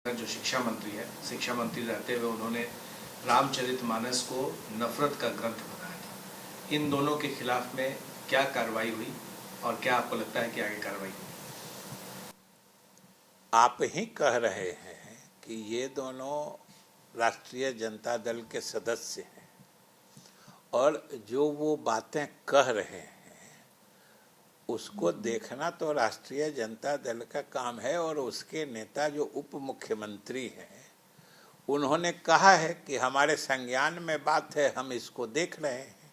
जो शिक्षा मंत्री है, शिक्षा मंत्री रहते हुए उन्होंने रामचरितमानस को नफरत का ग्रंथ बताया था। इन दोनों के खिलाफ में क्या कार्रवाई हुई और क्या आपको लगता है कि आगे कार्रवाई होगी? आप ही कह रहे हैं कि ये दोनों राष्ट्रीय जनता दल के सदस्य हैं और जो वो बातें कह रहे हैं उसको देखना तो राष्ट्रीय जनता दल का काम है। और उसके नेता जो उप मुख्यमंत्री हैं उन्होंने कहा है कि हमारे संज्ञान में बात है, हम इसको देख रहे हैं।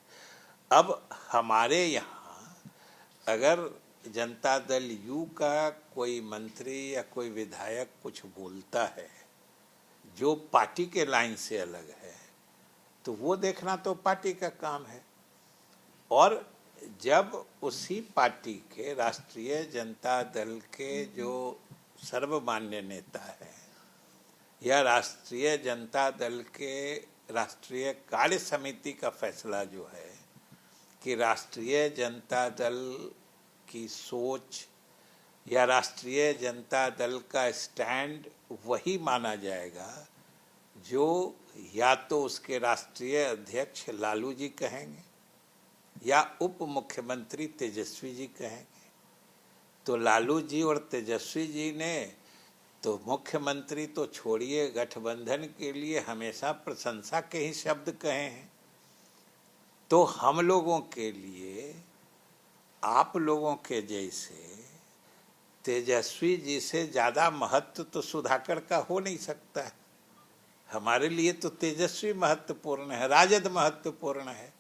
अब हमारे यहाँ अगर जनता दल यू का कोई मंत्री या कोई विधायक कुछ बोलता है जो पार्टी के लाइन से अलग है तो वो देखना तो पार्टी का काम है। और जब उसी पार्टी के राष्ट्रीय जनता दल के जो सर्वमान्य नेता हैं या राष्ट्रीय जनता दल के राष्ट्रीय कार्य समिति का फैसला जो है कि राष्ट्रीय जनता दल की सोच या राष्ट्रीय जनता दल का स्टैंड वही माना जाएगा जो या तो उसके राष्ट्रीय अध्यक्ष लालू जी कहेंगे या उप मुख्यमंत्री तेजस्वी जी कहेंगे। तो लालू जी और तेजस्वी जी ने तो मुख्यमंत्री तो छोड़िए, गठबंधन के लिए हमेशा प्रशंसा के ही शब्द कहे हैं। तो हम लोगों के लिए आप लोगों के जैसे तेजस्वी जी से ज़्यादा महत्व तो सुधाकर का हो नहीं सकता है। हमारे लिए तो तेजस्वी महत्वपूर्ण है, राजद महत्वपूर्ण है।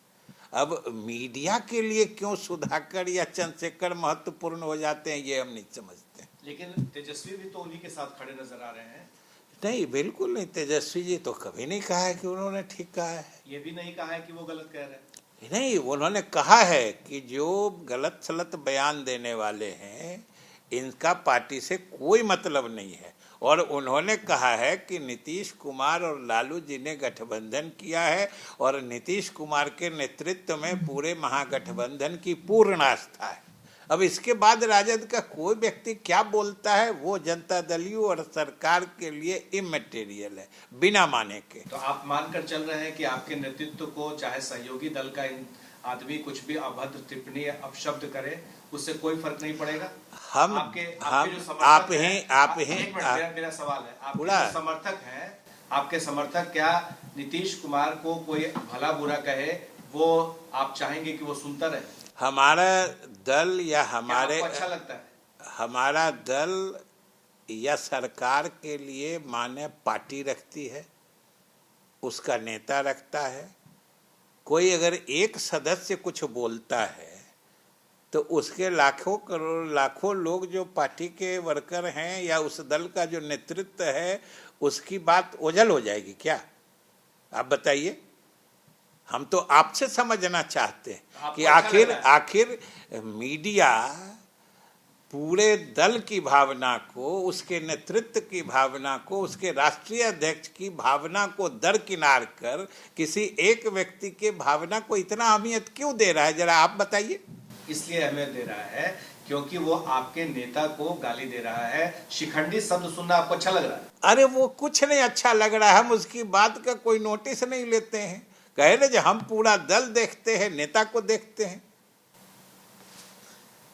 अब मीडिया के लिए क्यों सुधाकर या चंद्रशेखर महत्वपूर्ण हो जाते हैं ये हम नहीं समझते। लेकिन तेजस्वी भी तो उन्हीं के साथ खड़े नजर आ रहे हैं। नहीं, बिल्कुल नहीं। तेजस्वी जी तो कभी नहीं कहा है कि उन्होंने ठीक कहा है। ये भी नहीं कहा है कि वो गलत कह रहे हैं। नहीं, उन्होंने कहा है कि जो गलत सलत बयान देने वाले हैं इनका पार्टी से कोई मतलब नहीं है। और उन्होंने कहा है कि नीतीश कुमार और लालू जी ने गठबंधन किया है और नीतीश कुमार के नेतृत्व में पूरे महागठबंधन की पूर्ण आस्था है। अब इसके बाद राजद का कोई व्यक्ति क्या बोलता है वो जनता दल यू और सरकार के लिए इमटेरियल है, बिना माने के। तो आप मानकर चल रहे हैं कि आपके नेतृत्व को चाहे सहयोगी दल का आदमी कुछ भी अभद्र टिप्पणी अपशब्द करे उससे कोई फर्क नहीं पड़ेगा? मेरा सवाल है, आपके जो समर्थक हैं, आपके समर्थक क्या नीतीश कुमार को कोई भला बुरा कहे वो आप चाहेंगे कि वो सुनता रहे? हमारा दल या हमारे अच्छा लगता है? हमारा दल या सरकार के लिए माने पार्टी रखती है, उसका नेता रखता है। कोई अगर एक सदस्य कुछ बोलता है तो उसके लाखों करोड़ लाखों लोग जो पार्टी के वर्कर हैं या उस दल का जो नेतृत्व है उसकी बात ओझल हो जाएगी क्या? आप बताइए। हम तो आपसे समझना चाहते हैं कि आखिर मीडिया पूरे दल की भावना को, उसके नेतृत्व की भावना को, उसके राष्ट्रीय अध्यक्ष की भावना को दरकिनार कर किसी एक व्यक्ति के भावना को इतना अहमियत क्यों दे रहा है, जरा आप बताइए। इसलिए अहमियत दे रहा है क्योंकि वो आपके नेता को गाली दे रहा है। शिखंडी शब्द सुनना आपको अच्छा लग रहा है? अरे वो कुछ नहीं अच्छा लग रहा है, हम उसकी बात का कोई नोटिस नहीं लेते हैं। कह रहे जो हम पूरा दल देखते हैं, नेता को देखते हैं।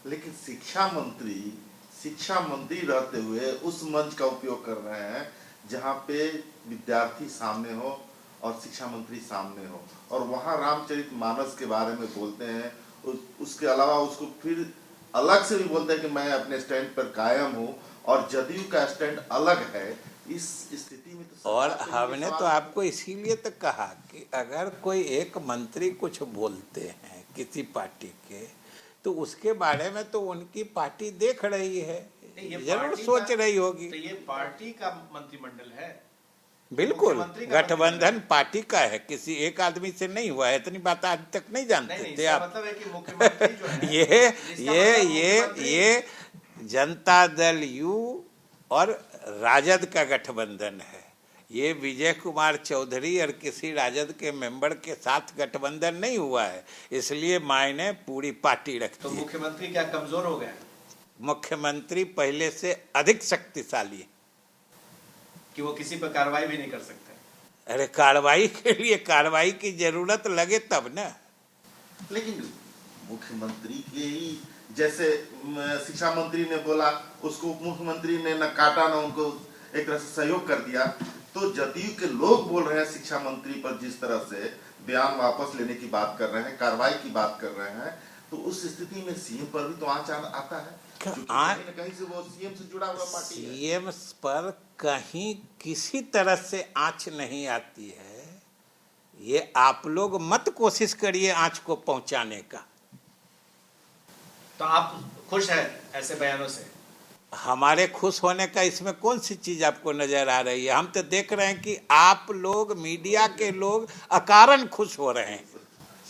लेकिन शिक्षा मंत्री रहते हुए उस मंच का उपयोग कर रहे हैं जहां पे विद्यार्थी सामने हो और शिक्षा मंत्री सामने हो, और वहां रामचरितमानस के बारे में बोलते हैं। उसके अलावा उसको फिर अलग से भी बोलते हैं कि मैं अपने स्टैंड पर कायम हूं और जदयू का स्टैंड अलग है। इस स्थिति में तो और हमने तो आपको इसीलिए तो कहा कि अगर कोई एक मंत्री कुछ बोलते हैं किसी पार्टी के तो उसके बारे में तो उनकी पार्टी देख रही है, जरूर सोच रही होगी। तो ये पार्टी का मंत्रिमंडल है, बिल्कुल गठबंधन पार्टी का है, किसी एक आदमी से नहीं हुआ है। इतनी बात आज तक नहीं जानते थे आप। मतलब है कि मुख्यमंत्री जो है ये जनता दल यू और राजद का गठबंधन है। ये विजय कुमार चौधरी और किसी राजद के मेंबर के साथ गठबंधन नहीं हुआ है, इसलिए मायने पूरी पार्टी रखती है। तो मुख्यमंत्री क्या कमजोर हो गया? मुख्यमंत्री पहले से अधिक शक्तिशाली है। कि वो किसी पर कार्रवाई भी नहीं कर सकते? अरे कार्रवाई के लिए कार्रवाई की जरूरत लगे तब ना। लेकिन मुख्यमंत्री के ही जैसे शिक्षा मंत्री ने बोला, उसको उप मुख्यमंत्री ने न काटा न उनको एक तरह से सहयोग कर दिया। तो जदयू के लोग बोल रहे हैं शिक्षा मंत्री पर जिस तरह से बयान वापस लेने की बात कर रहे हैं, कार्रवाई की बात कर रहे हैं, तो उस स्थिति में सीएम पर भी तो आंच आता है, क्योंकि कहीं न कहीं से वो सीएम से जुड़ा हुआ पार्टी है। सीएम पर कहीं किसी तरह से आंच नहीं आती है। ये आप लोग मत कोशिश करिए आंच को पहुंचाने का। तो आप खुश हैं ऐसे बयानों से? हमारे खुश होने का इसमें कौन सी चीज आपको नजर आ रही है? हम तो देख रहे हैं कि आप लोग मीडिया के लोग अकारण खुश हो रहे हैं।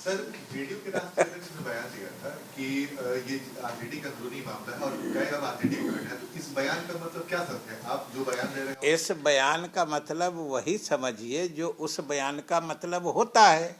सर, वीडियो के रास्ते में बयान दिया था कि ये आरजेडी का अंदरूनी मामला है और कई अब आरजेडी में है, तो इस बयान का मतलब क्या सर है? आप जो बयान दे रहे हैं इस बयान का मतलब वही समझिए जो उस बयान का मतलब होता है।